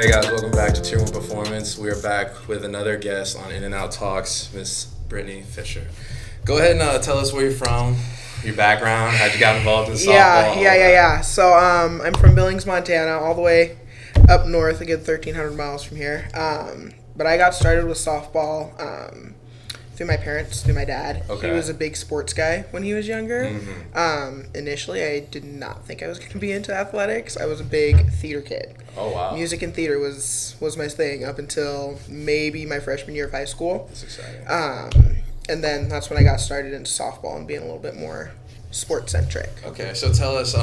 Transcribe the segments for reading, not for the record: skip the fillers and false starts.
Hey guys, welcome back to Tier 1 Performance. We are back with another guest on In and Out Talks, Miss Brittanee Fisher. Go ahead and tell us where you're from, your background, how'd you got involved in softball. Yeah. So I'm from Billings, Montana, all the way up north, a good 1,300 miles from here. But I got started with softball through my parents, through my dad. Okay. He was a big sports guy when he was younger. Mm-hmm. Initially, I did not think I was going to be into athletics. I was a big theater kid. Oh, wow. Music and theater was my thing up until maybe my freshman year of high school. That's exciting. And then that's when I got started into softball and being a little bit more sports-centric. Okay, so tell us,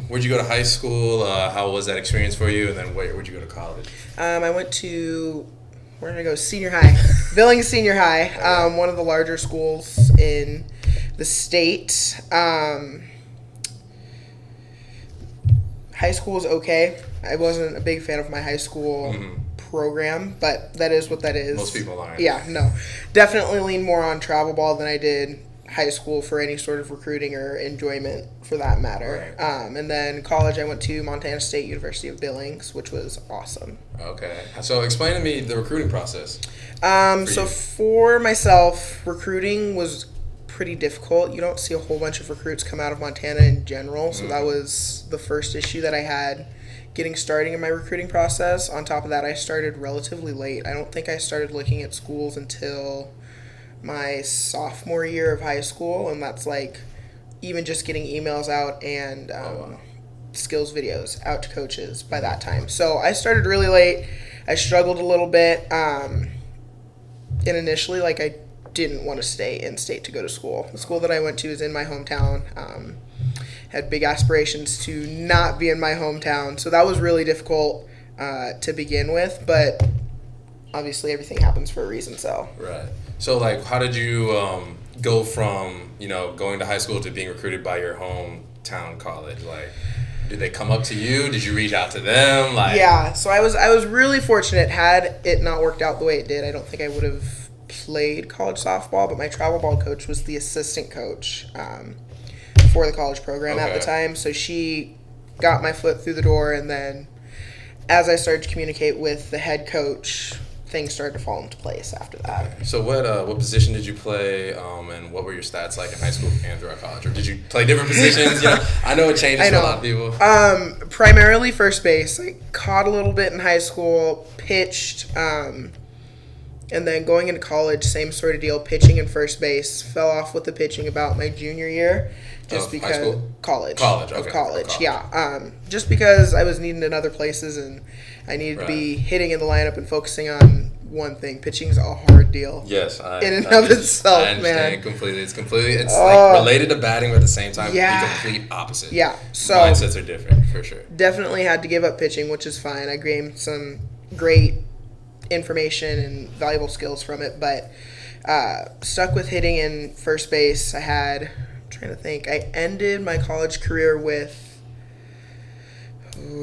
where'd you go to high school? How was that experience for you? And then where'd you go to college? I went to, where did I go? Senior high. Billings Senior High, one of the larger schools in the state. High school was okay. I wasn't a big fan of my high school program, but that is what that is. Most people aren't. Yeah, no. Definitely lean more on travel ball than I did high school for any sort of recruiting or enjoyment for that matter. Right. And then college, I went to Montana State University of Billings, which was awesome. Okay. So explain to me the recruiting process. For myself, recruiting was pretty difficult. You don't see a whole bunch of recruits come out of Montana in general, so that was the first issue that I had getting started in my recruiting process. On top of that, I started relatively late. I don't think I started looking at schools until my sophomore year of high school, and that's like even just getting emails out and skills videos out to coaches by that time. So I started really late. I struggled a little bit, and initially, like, I didn't want to stay in state to go to school. The school that I went to is in my hometown. Had big aspirations to not be in my hometown, so that was really difficult to begin with, but obviously everything happens for a reason. So Right. So, like, how did you go from, going to high school to being recruited by your hometown college? Like, did they come up to you? Did you reach out to them? Yeah, so I was really fortunate. Had it not worked out the way it did, I don't think I would have played college softball, but my travel ball coach was the assistant coach for the college program at the time, so she got my foot through the door, and then as I started to communicate with the head coach, things started to fall into place after that. Okay. So what position did you play, and what were your stats like in high school and throughout college? Or did you play different positions? I know it changes for a lot of people. Primarily first base. I caught a little bit in high school, pitched, and then going into college, same sort of deal, pitching and first base. Fell off with the pitching about my junior year. Just because high school? College. Okay. College. Yeah. Just because I was needing in other places and I needed to be hitting in the lineup and focusing on one thing. Pitching's a hard deal. Yes, in and of itself, I understand man. completely. It's like related to batting, but at the same time, the complete opposite. Yeah. So mindsets are different for sure. Definitely had to give up pitching, which is fine. I gained some great information and valuable skills from it, but stuck with hitting in first base. Trying to think. I ended my college career with,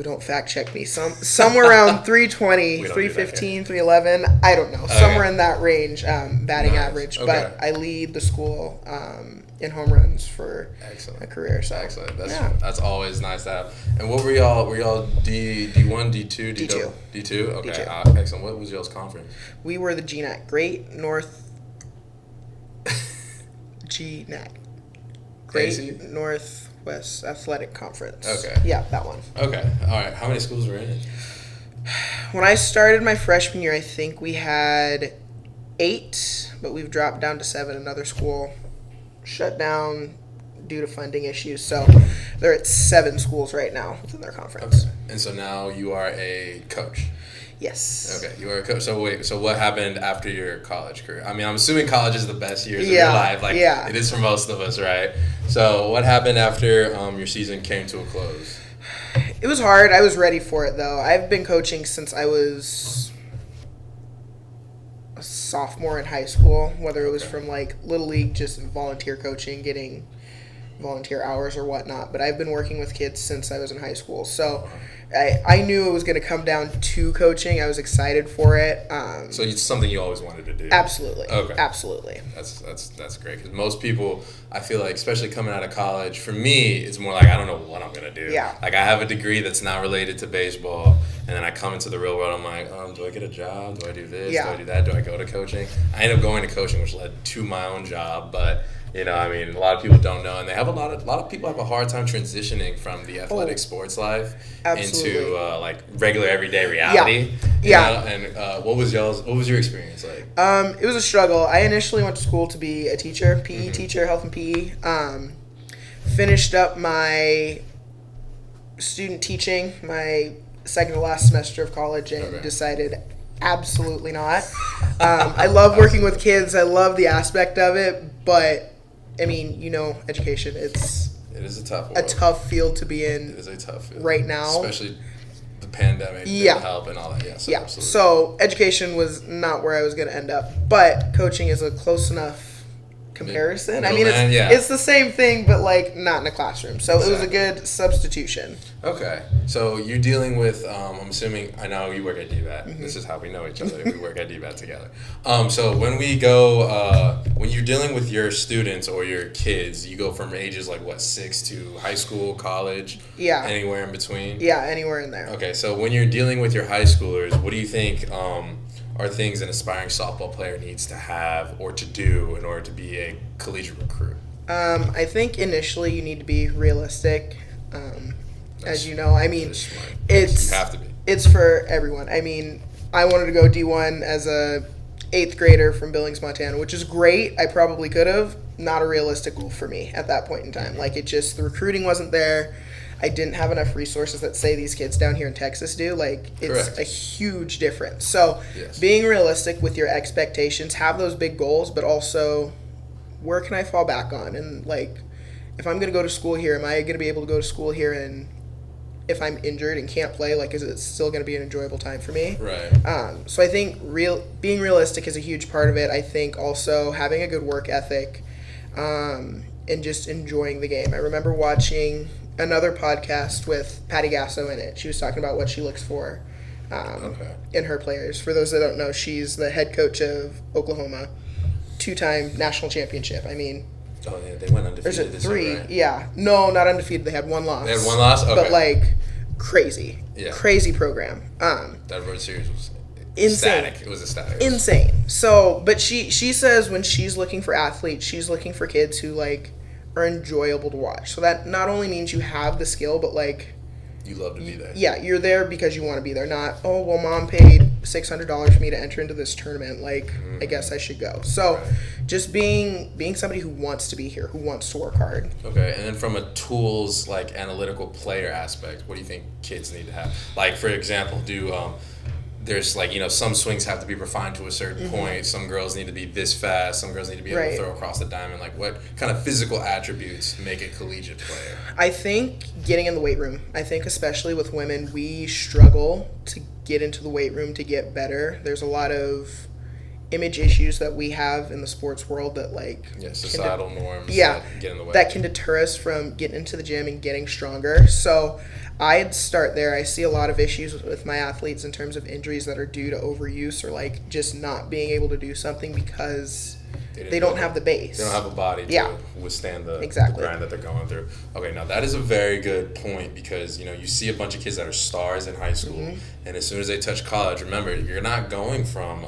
don't fact check me, somewhere around 320, 315, 311. I don't know. Somewhere in that range, batting average. Okay. But I lead the school in home runs for my career. So excellent. That's always nice to have. And what were y'all? Were y'all D1, D2, D2? D2. Okay. D2. Excellent. What was y'all's conference? We were the GNAC, Great North GNAC. Great Northwest Athletic Conference. Okay. Yeah, that one. Okay. All right. How many schools were in it? When I started my freshman year, I think we had 8, but we've dropped down to 7. Another school shut down due to funding issues. So they're at 7 schools right now within their conference. Okay. And so now you are a coach. Yes. Okay, you are a coach. So wait, so what happened after your college career? I mean, I'm assuming college is the best years of your life. It is for most of us, right? So what happened after your season came to a close? It was hard. I was ready for it, though. I've been coaching since I was a sophomore in high school, whether it was from, like, Little League, just volunteer coaching, getting volunteer hours or whatnot, but I've been working with kids since I was in high school. So I knew it was going to come down to coaching. I was excited for it. So it's something you always wanted to do? Absolutely. Okay. Absolutely. That's great, because most people, I feel like, especially coming out of college, for me, it's more like I don't know what I'm going to do. Yeah. Like, I have a degree that's not related to baseball, and then I come into the real world, I'm like, do I get a job? Do I do this? Yeah. Do I do that? Do I go to coaching? I ended up going to coaching, which led to my own job, but... You know, I mean, a lot of people don't know, and they have a lot of people have a hard time transitioning from the athletic sports life absolutely. into like regular everyday reality. Yeah. And what was your experience like? It was a struggle. I initially went to school to be a teacher, PE teacher, health and PE. Finished up my student teaching, my second to last semester of college, and decided absolutely not. I love working with kids. I love the aspect of it, but I mean, you know, education, it is a tough world. A tough field to be in. It is a tough field right now, especially the pandemic didn't help and all that. Absolutely. So education was not where I was going to end up, but coaching is a close enough comparison. I mean, it's the same thing, but like not in a classroom. So It was a good substitution. Okay, so you're dealing with. I'm assuming I know you work at DBAT. This is how we know each other. We work at DBAT together. So when we go, when you're dealing with your students or your kids, you go from ages like what, 6 to high school, college, anywhere in between. Yeah, anywhere in there. Okay, so when you're dealing with your high schoolers, what do you think? Are things an aspiring softball player needs to have or to do in order to be a collegiate recruit? I think initially you need to be realistic. As you know, I mean, you have to be. It's for everyone. I mean, I wanted to go D1 as a 8th grader from Billings, Montana, which is great. I probably could have. Not a realistic goal for me at that point in time. Like, the recruiting wasn't there. I didn't have enough resources that say these kids down here in Texas do. Like, it's a huge difference. So being realistic with your expectations, have those big goals, but also where can I fall back on? And like, if I'm going to go to school here, am I going to be able to go to school here? And if I'm injured and can't play, like, is it still going to be an enjoyable time for me? Right. So I think being realistic is a huge part of it. I think also having a good work ethic, and just enjoying the game. I remember watching another podcast with Patty Gasso in it. She was talking about what she looks for in her players. For those that don't know, she's the head coach of Oklahoma, 2-time national championship. I mean, oh yeah, they went undefeated this 3 year, right? Yeah, no, not undefeated. They had 1 loss. They had 1 loss, okay. But like crazy program. That World Series was insane. Ecstatic. It was ecstatic. Insane. So, but she says when she's looking for athletes, she's looking for kids who like are enjoyable to watch. So that not only means you have the skill, but like you love to be there. Yeah, you're there because you want to be there. Not, oh well, mom paid $600 for me to enter into this tournament. Like, I guess I should go. So, just being somebody who wants to be here, who wants to work hard. Okay, and then from a tools like analytical player aspect, what do you think kids need to have? Like, for example, there's like, you know, some swings have to be refined to a certain point. Some girls need to be this fast. Some girls need to be able to throw across the diamond. Like, what kind of physical attributes make a collegiate player? I think getting in the weight room. I think especially with women, we struggle to get into the weight room to get better. There's a lot of image issues that we have in the sports world that like societal norms that get in the way. That can deter us from getting into the gym and getting stronger. So I'd start there. I see a lot of issues with my athletes in terms of injuries that are due to overuse or like just not being able to do something because they don't have the base. They don't have a body to withstand the grind that they're going through. Okay, now that is a very good point because, you know, you see a bunch of kids that are stars in high school, and as soon as they touch college, remember, you're not going from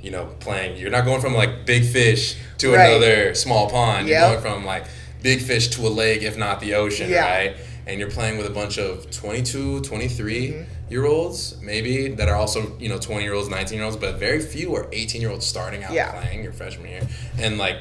you're not going from like big fish to another small pond. You're going from like big fish to a lake, if not the ocean, right? And you're playing with a bunch of 22, 23-year-olds, maybe, that are also, 20-year-olds, 19-year-olds, but very few are 18-year-olds starting out playing your freshman year. And, like,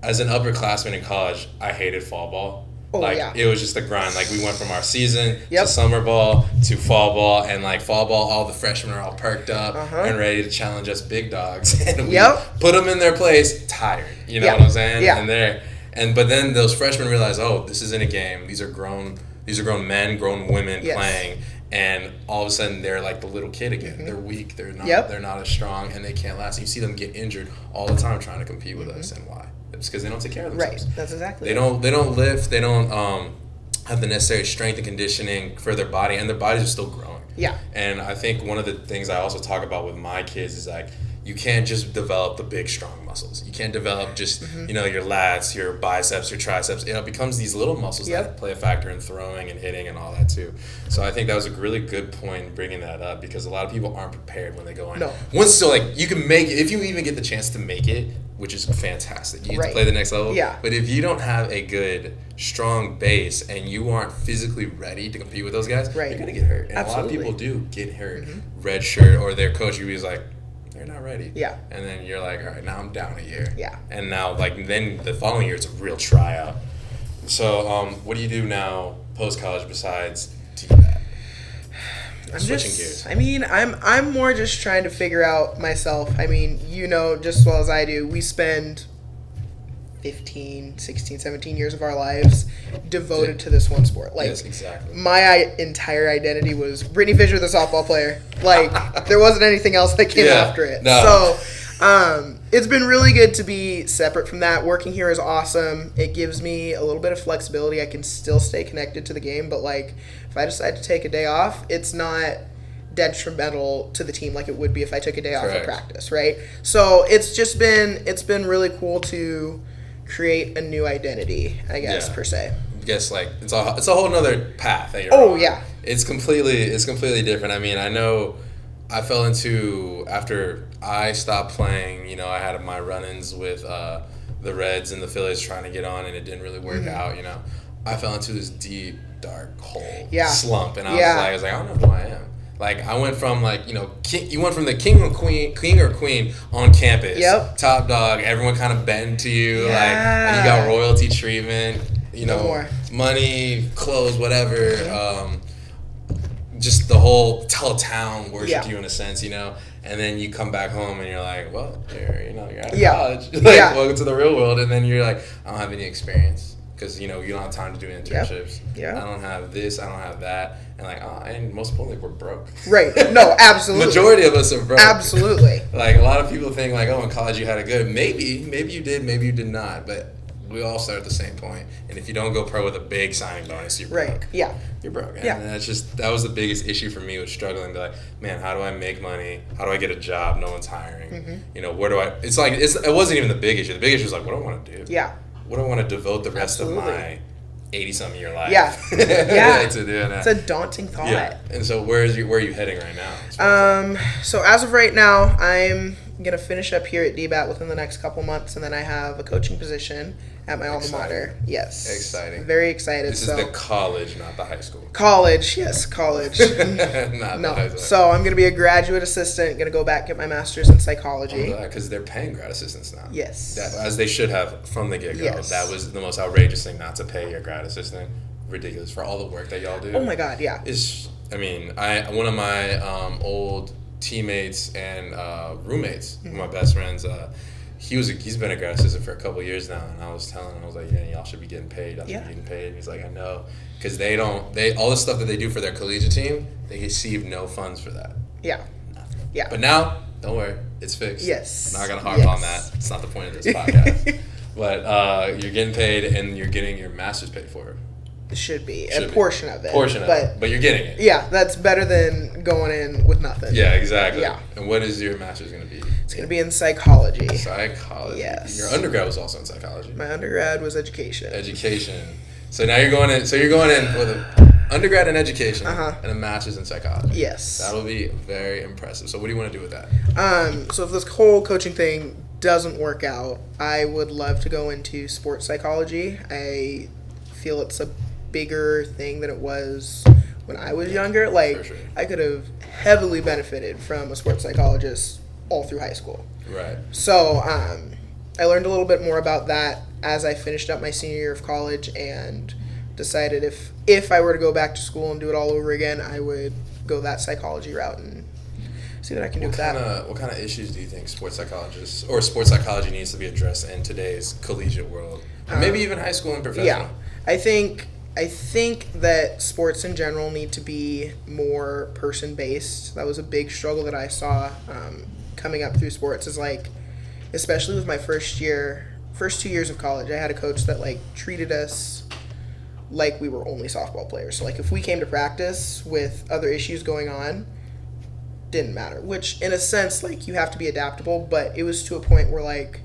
as an upperclassman in college, I hated fall ball. It was just a grind. Like, we went from our season to summer ball to fall ball. And, like, fall ball, all the freshmen are all perked up and ready to challenge us big dogs. And we put them in their place tired. You know what I'm saying? Yeah. But then those freshmen realize, oh, this isn't a game. These are grown men, grown women playing, and all of a sudden they're like the little kid again. They're weak. They're not. They're not as strong, and they can't last. And you see them get injured all the time trying to compete with us. And why? It's because they don't take care of themselves. Right. That's exactly. They don't lift. They don't have the necessary strength and conditioning for their body, and their bodies are still growing. Yeah. And I think one of the things I also talk about with my kids is like, you can't just develop the big, strong muscles. You can't develop just, your lats, your biceps, your triceps. It becomes these little muscles that play a factor in throwing and hitting and all that too. So I think that was a really good point bringing that up, because a lot of people aren't prepared when they go in. No. You can make it, if you even get the chance to make it, which is fantastic. You get to play the next level. Yeah. But if you don't have a good, strong base and you aren't physically ready to compete with those guys, you're going to get hurt. And Absolutely. a lot of people do get hurt. Red shirt, or their coach is like, they're not ready. Yeah. And then you're like, all right, now I'm down a year. Yeah. And now, then the following year, it's a real tryout. So, what do you do now post-college besides do that? Switching gears. I mean, I'm more just trying to figure out myself. I mean, just as well as I do, we spend 15, 16, 17 years of our lives devoted to this one sport. Like, yes, exactly. My entire identity was Brittanee Fisher, the softball player. Like, there wasn't anything else that came after it. No. So, it's been really good to be separate from that. Working here is awesome. It gives me a little bit of flexibility. I can still stay connected to the game, but like, if I decide to take a day off, it's not detrimental to the team like it would be if I took a day off of practice, right? So it's been really cool to create a new identity, I guess, per se. I guess like it's a whole nother path that you're on. Yeah. It's completely different. I mean, I know I fell into, after I stopped playing, I had my run-ins with the Reds and the Phillies trying to get on, and it didn't really work out, I fell into this deep, dark hole slump, and I was like, I don't know who I am. Like, I went from, like, you went from the king or queen on campus. Yep. Top dog. Everyone kind of bend to you. Yeah. And you got royalty treatment. Money, clothes, whatever. Just the whole town worshipped you in a sense, And then you come back home and you're like, well, you're out of college. Welcome to the real world. And then you're like, I don't have any experience. Because, you don't have time to do internships. Yeah. I don't have this. I don't have that. And, and most importantly, we're broke. Right. No, absolutely. Majority of us are broke. Absolutely. A lot of people think, in college you had it good. Maybe you did. Maybe you did not. But we all start at the same point. And if you don't go pro with a big signing bonus, you're broke. Right. Yeah. You're broke. And that was the biggest issue for me, was struggling to be like, man, how do I make money? How do I get a job? No one's hiring. Where do I... it wasn't even the big issue. The big issue was what do I want to do? Yeah. What do I want to devote the rest of my 80-something year life? Yeah. To doing that. It's a daunting thought. Yeah. And so where are you heading right now? So as of right now, I'm gonna finish up here at DBAT within the next couple months, and then I have a coaching position at my alma mater. Yes. Exciting. Very excited. This is the college, not the high school. College, yes, college. Not the high school. So I'm gonna be a graduate assistant. Gonna go back get my master's in psychology. Because they're paying grad assistants now. Yes. As they should have from the get go. Yes. That was the most outrageous thing, not to pay your grad assistant. Ridiculous for all the work that y'all do. Oh my God, yeah. One of my old teammates and roommates, one of my best friends, he's been a grad assistant for a couple years now, and I was telling him, I was like, yeah, y'all should be getting paid. Y'all should be getting paid. And he's like, I know, because all the stuff that they do for their collegiate team, they receive no funds for that. Yeah. Nothing. Yeah. But now, don't worry, it's fixed. Yes. I'm not gonna harp on that. It's not the point of this podcast. But you're getting paid, and you're getting your master's paid for. It should be a portion of it. But you're getting it. Yeah, that's better than going in with nothing. Yeah, exactly. Yeah. And what is your master's going to be? It's going to be in psychology. Psychology. Yes. Your undergrad was also in psychology. My undergrad was education. So now you're going in. So you're going in with an undergrad in education and a master's in psychology. Yes. That'll be very impressive. So what do you want to do with that? So if this whole coaching thing doesn't work out, I would love to go into sports psychology. I feel it's a bigger thing than it was when I was younger. Like, sure. I could have heavily benefited from a sports psychologist all through high school. Right. So I learned a little bit more about that as I finished up my senior year of college, and decided if I were to go back to school and do it all over again, I would go that psychology route and see what I can do with that. What kind of issues do you think sports psychologists or sports psychology needs to be addressed in today's collegiate world? Or maybe even high school and professional? Yeah. I think that sports in general need to be more person-based. That was a big struggle that I saw coming up through sports, is like, especially with my first year first 2 years of college, I had a coach that like treated us like we were only softball players. So like if we came to practice with other issues going on, didn't matter. Which in a sense, like you have to be adaptable, but it was to a point where like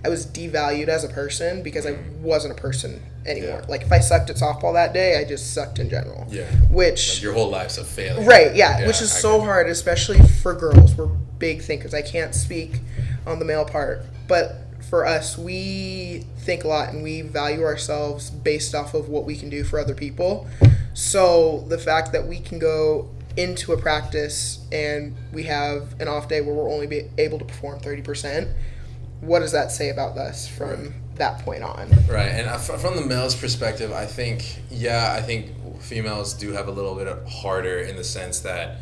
I was devalued as a person because I wasn't a person anymore. Like if I sucked at softball that day, I just sucked in general. Yeah. Which like your whole life's a failure. Right, yeah. Which is so hard, especially for girls. We're big thinkers. I can't speak on the male part, but for us, we think a lot and we value ourselves based off of what we can do for other people. So the fact that we can go into a practice and we have an off day where we're only able to perform 30%, what does that say about us from that point on? Right, and from the male's perspective, I think females do have a little bit harder in the sense that,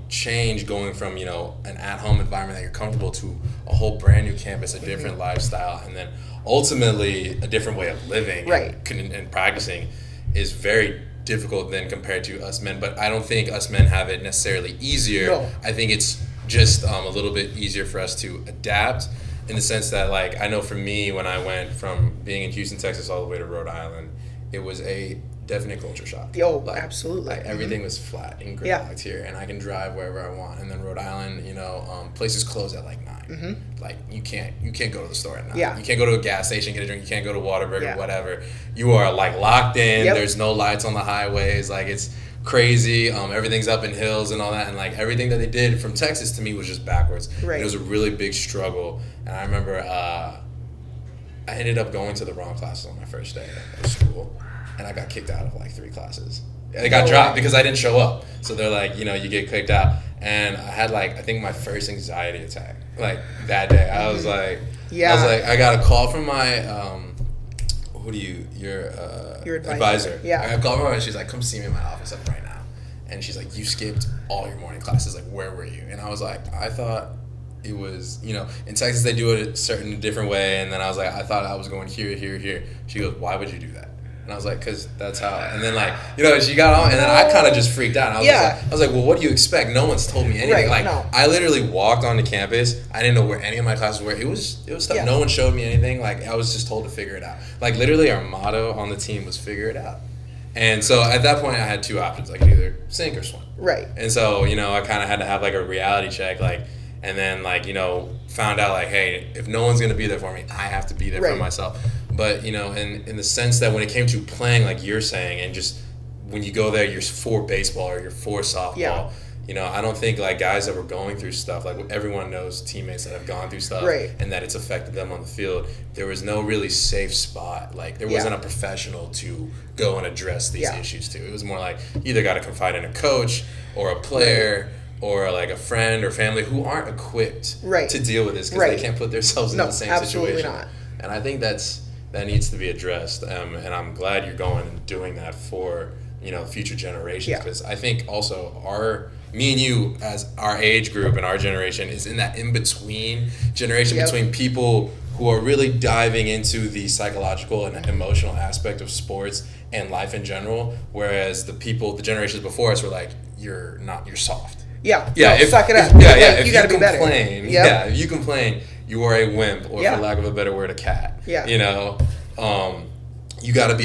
change going from, an at-home environment that you're comfortable to a whole brand new campus, a different lifestyle, and then ultimately a different way of living and practicing is very difficult than compared to us men. But I don't think us men have it necessarily easier. No. I think it's just a little bit easier for us to adapt in the sense that, like, I know for me, when I went from being in Houston, Texas all the way to Rhode Island, it was a definite culture shock. Absolutely. Like everything was flat and gridlocked here, and I can drive wherever I want. And then Rhode Island, places close at like 9. Like you can't go to the store at 9. Yeah. You can't go to a gas station, get a drink. You can't go to Whataburger, whatever. You are like locked in. There's no lights on the highways. Like it's crazy. Everything's up in hills and all that, and like everything that they did from Texas to me was just backwards. Right. It was a really big struggle, and I remember I ended up going to the wrong classes on my first day of school. And I got kicked out of like 3 classes. I got dropped because I didn't show up. So they're like, you get kicked out. And I had I think my first anxiety attack like that day. I was like, I got a call from my, your advisor. Yeah. I got a call from her and she's like, come see me in my office right now. And she's like, you skipped all your morning classes. Like, where were you? And I was like, I thought it was, in Texas they do it a different way. And then I was like, I thought I was going here, here, here. She goes, why would you do that? And I was like, because that's how. And then she got on, and then I kind of just freaked out. And I was like, well, what do you expect? No one's told me anything. I literally walked onto campus. I didn't know where any of my classes were. It was stuff. Yeah. No one showed me anything. Like I was just told to figure it out. Like literally, our motto on the team was figure it out. And so at that point, I had 2 options. I could either sink or swim. Right. And so I kind of had to have like a reality check. And then found out hey, if no one's gonna be there for me, I have to be there for myself. But in the sense that when it came to playing, like you're saying, and just when you go there, you're for baseball or you're for softball. Yeah. I don't think guys that were going through stuff, everyone knows teammates that have gone through stuff, and that it's affected them on the field. There was no really safe spot. There wasn't a professional to go and address these issues to. It was more like you either got to confide in a coach or a player. Or a friend or family who aren't equipped to deal with this because they can't put themselves in the same situation. Not. And I think that needs to be addressed. And I'm glad you're going and doing that for future generations because I think also me and you as our age group and our generation is in that in between generation between people who are really diving into the psychological and emotional aspect of sports and life in general, whereas the generations before us were like, you're soft. Suck it up. If you gotta be better. If you complain, you are a wimp, or for lack of a better word, a cat. You gotta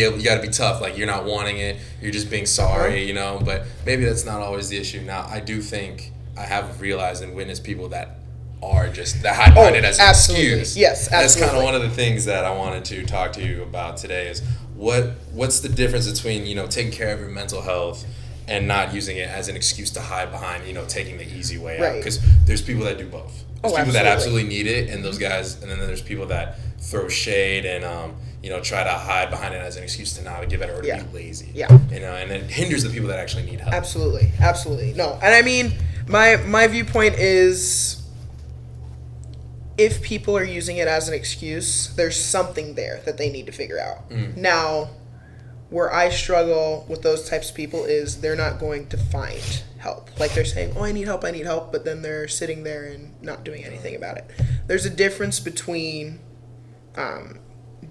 be tough. You're not wanting it, you're just being sorry. But maybe that's not always the issue. Now, I do think I have realized and witnessed people that are just that hide behind it as an excuse. Yes, absolutely. That's kind of one of the things that I wanted to talk to you about today. Is what's the difference between taking care of your mental health and not using it as an excuse to hide behind, taking the easy way out. Because there's people that do both. There's people that absolutely need it, and those guys, and then there's people that throw shade and, try to hide behind it as an excuse to not give it or to be lazy. Yeah. And it hinders the people that actually need help. Absolutely. No, and I mean, my viewpoint is if people are using it as an excuse, there's something there that they need to figure out. Now, where I struggle with those types of people is they're not going to find help. They're saying, I need help, but then they're sitting there and not doing anything about it. There's a difference between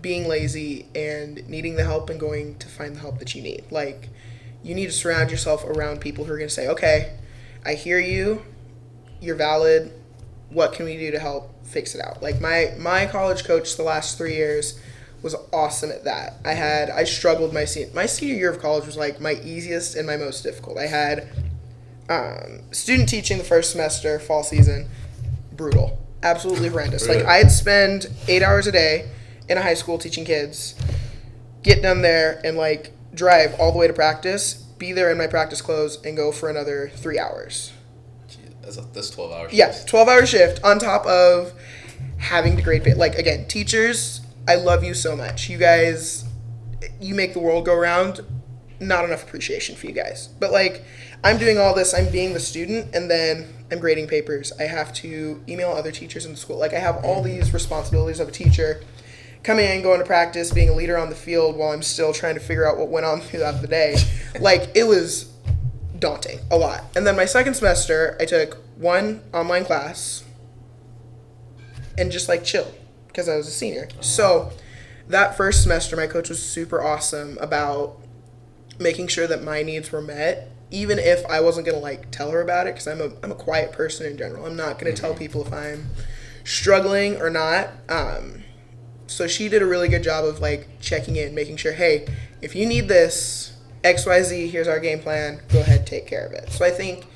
being lazy and needing the help and going to find the help that you need. You need to surround yourself around people who are going to say, okay, I hear you, you're valid, what can we do to help fix it out? Like my college coach the last 3 years was awesome at that. I struggled my senior year of college was like my easiest and my most difficult. I had student teaching the first semester, fall season, brutal, absolutely horrendous. Really? Like I'd spend 8 hours a day in a high school teaching kids, get done there and like drive all the way to practice, be there in my practice clothes, and go for another 3 hours. That's 12 hours. Yeah, 12-hour shift on top of having to grade. Like, again, teachers, I love you so much. You guys, you make the world go round. Not enough appreciation for you guys. But, like, I'm doing all this. I'm being the student, and then I'm grading papers. I have to email other teachers in the school. Like, I have all these responsibilities of a teacher. Coming in, going to practice, being a leader on the field while I'm still trying to figure out what went on throughout the day. Like, it was daunting, a lot. And then my second semester, I took one online class and just like chilled because I was a senior. So that first semester, my coach was super awesome about making sure that my needs were met, even if I wasn't going to like tell her about it, because I'm a quiet person in general. I'm not going to tell people if I'm struggling or not. So she did a really good job of like checking in, making sure, hey, if you need this, XYZ, here's our game plan, go ahead, take care of it. So I think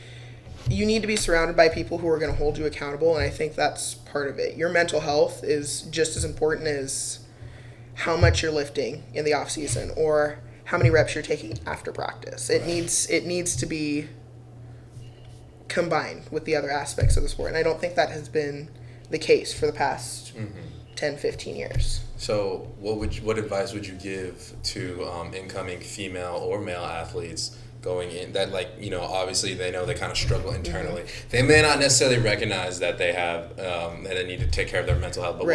you need to be surrounded by people who are going to hold you accountable, and I think that's part of it. Your mental health is just as important as how much you're lifting in the off season or how many reps you're taking after practice. It needs to be combined with the other aspects of the sport, and I don't think that has been the case for the past 10, 15 years. So what advice would you give to incoming female or male athletes going in that, like, you know, obviously they know they kind of struggle internally. They may not necessarily recognize that they have that they need to take care of their mental health, but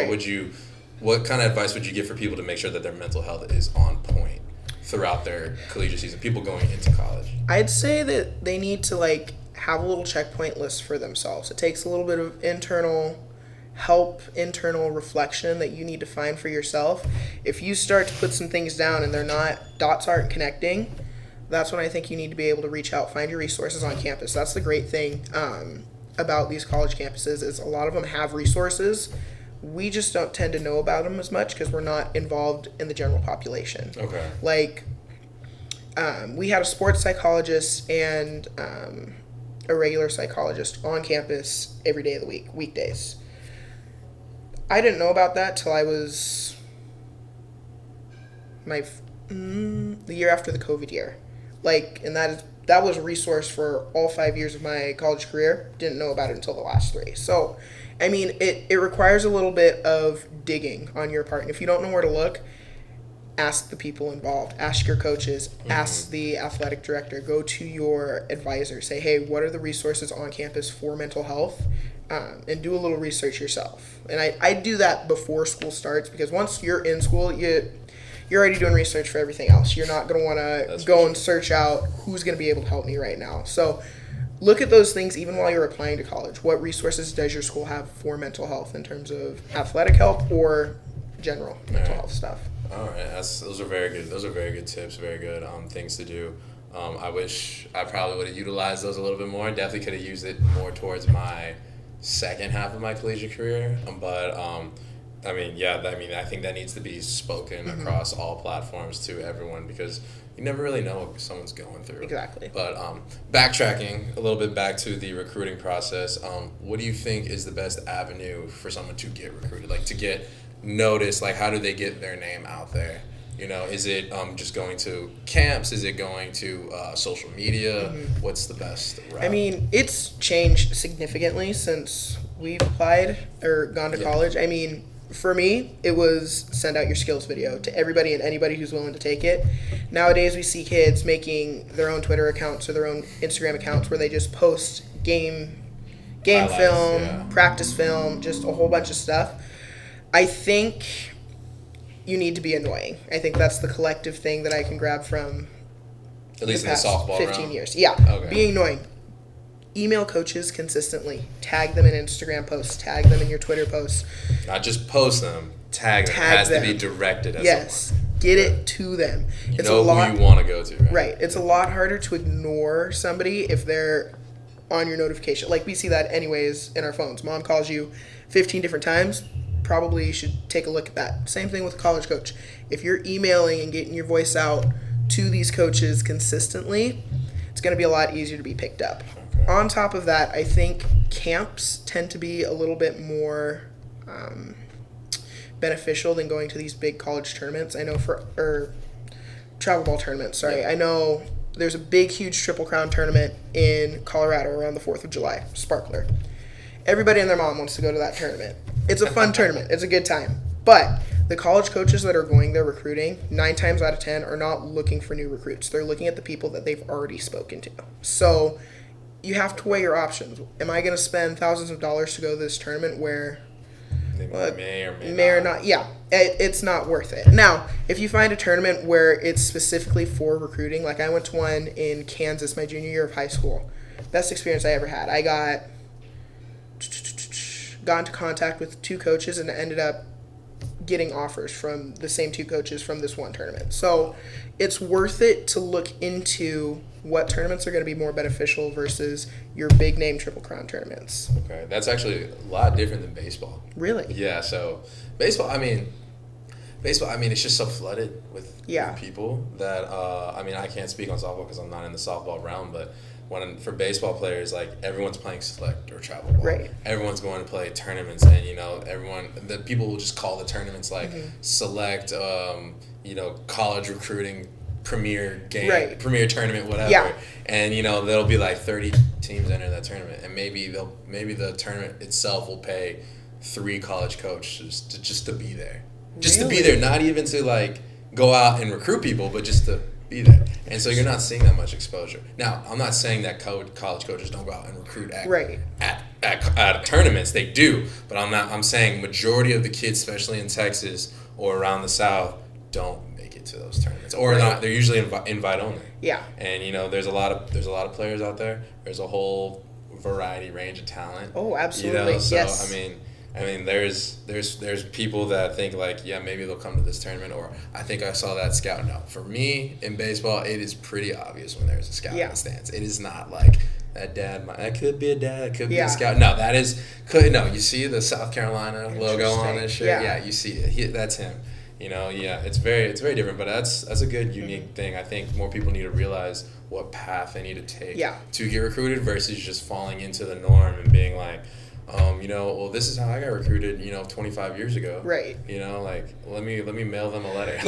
what kind of advice would you give for people to make sure that their mental health is on point throughout their collegiate season, people going into college? I'd say that they need to like have a little checkpoint list for themselves. It takes a little bit of internal reflection that you need to find for yourself. If you start to put some things down and dots aren't connecting, that's when I think you need to be able to reach out, find your resources on campus. That's the great thing about these college campuses is a lot of them have resources. We just don't tend to know about them as much because we're not involved in the general population. Okay. Like, we had a sports psychologist and a regular psychologist on campus every day of the week, weekdays. I didn't know about that till I was the year after the COVID year. Like, and that was a resource for all 5 years of my college career. Didn't know about it until the last 3. So, I mean, it requires a little bit of digging on your part. And if you don't know where to look, ask the people involved. Ask your coaches. Ask the athletic director. Go to your advisor. Say, hey, what are the resources on campus for mental health? And do a little research yourself. And I do that before school starts because once you're in school, you're already doing research for everything else. You're not going to want to go and search out who's going to be able to help me right now. So look at those things even while you're applying to college. What resources does your school have for mental health in terms of athletic help or general mental health stuff? All right, those are very good. Those are very good tips. Very good things to do. I wish I probably would have utilized those a little bit more. Definitely could have used it more towards my second half of my collegiate career. But I think that needs to be spoken across all platforms to everyone because you never really know what someone's going through. Exactly. But backtracking a little bit back to the recruiting process, what do you think is the best avenue for someone to get recruited, like to get noticed? Like, how do they get their name out there? You know, is it just going to camps? Is it going to social media? What's the best route? I mean, it's changed significantly since we've applied or gone to college. I mean, for me, it was send out your skills video to everybody and anybody who's willing to take it. Nowadays, we see kids making their own Twitter accounts or their own Instagram accounts where they just post game film, practice film, just a whole bunch of stuff. I think you need to be annoying. I think that's the collective thing that I can grab from at least the past in the softball 15 round. years. Yeah, okay. Being annoying. Email coaches consistently. Tag them in Instagram posts. Tag them in your Twitter posts. Not just post them. Tag them. It has to be directed at someone. Get it to them. Who you want to go to. Right. It's a lot harder to ignore somebody if they're on your notification. Like, we see that anyways in our phones. Mom calls you 15 different times. Probably you should take a look at that. Same thing with college coach. If you're emailing and getting your voice out to these coaches consistently, it's going to be a lot easier to be picked up. Okay. On top of that, I think camps tend to be a little bit more beneficial than going to these big college tournaments. I know or travel ball tournaments, sorry. Yeah. I know there's a big, huge Triple Crown tournament in Colorado around the 4th of July, Sparkler. Everybody and their mom wants to go to that tournament. It's a fun tournament. It's a good time. But the college coaches that are going there recruiting, 9 times out of 10 are not looking for new recruits. They're looking at the people that they've already spoken to. So you have to weigh your options. Am I going to spend thousands of dollars to go to this tournament where may or not? Yeah, it's not worth it. Now, if you find a tournament where it's specifically for recruiting, like I went to one in Kansas my junior year of high school. Best experience I ever had. I got into contact with 2 coaches and ended up getting offers from the same 2 coaches from this one tournament. So it's worth it to look into what tournaments are going to be more beneficial versus your big name Triple Crown tournaments. Okay, that's actually a lot different than baseball. Really? Yeah, so baseball, I mean, it's just so flooded with people that, I can't speak on softball because I'm not in the softball realm, but for baseball players, like, everyone's playing select or travel ball. Right. Everyone's going to play tournaments, and, the people will just call the tournaments, like, select, college recruiting premier game, right. Premier tournament, whatever. Yeah. And, there'll be, like, 30 teams enter that tournament, and maybe the tournament itself will pay 3 college coaches just to be there. Just to be there, not even to, like, go out and recruit people, but just to be there. And so you're not seeing that much exposure. Now, I'm not saying that college coaches don't go out and recruit at tournaments. They do, but I'm saying majority of the kids, especially in Texas or around the South, don't make it to those tournaments, or not. They're usually invite only. Yeah. And there's a lot of players out there. There's a whole variety range of talent. Oh, absolutely. So yes. I mean, there's people that think, like, yeah, maybe they'll come to this tournament, or I think I saw that scout. No, for me in baseball, it is pretty obvious when there's a scout in the stands. It is not like that could be a dad, could be a scout. No, you see the South Carolina logo on this shirt. Yeah, you see it. That's him. It's very different, but that's a good unique thing. I think more people need to realize what path they need to take to get recruited versus just falling into the norm and being like, this is how I got recruited, 25 years ago. Right. Let me mail them a letter.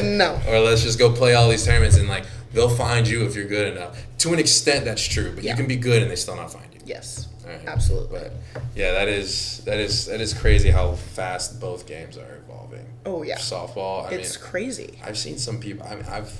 No. Or let's just go play all these tournaments and, like, they'll find you if you're good enough. To an extent, that's true, but you can be good and they still not find you. Yes. Right. Absolutely. But that is crazy how fast both games are evolving. Oh yeah. Softball. It's crazy. I've seen some people. I've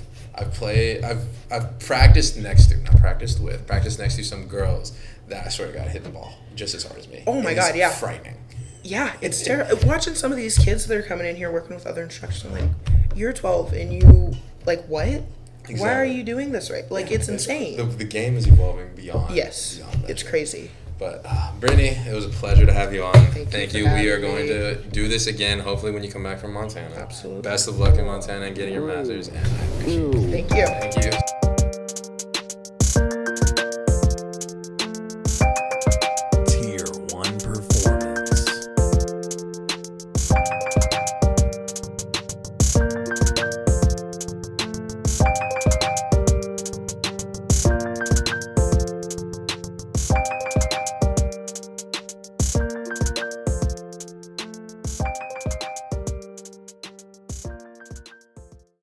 practiced next to some girls that I swear to God hit the ball just as hard as me. Oh my God, yeah. Frightening. Yeah, it's terrible. Watching some of these kids that are coming in here working with other instructors, I'm like, you're 12 and you, like, what? Exactly. Why are you doing this right? Like, it's insane. The game is evolving beyond. Yes, beyond it's crazy. But Brittanee, it was a pleasure to have you on. Thank you. We are going to do this again, hopefully, when you come back from Montana. Absolutely. Best of luck in Montana and getting your master's, and I appreciate it. Thank you. Thank you.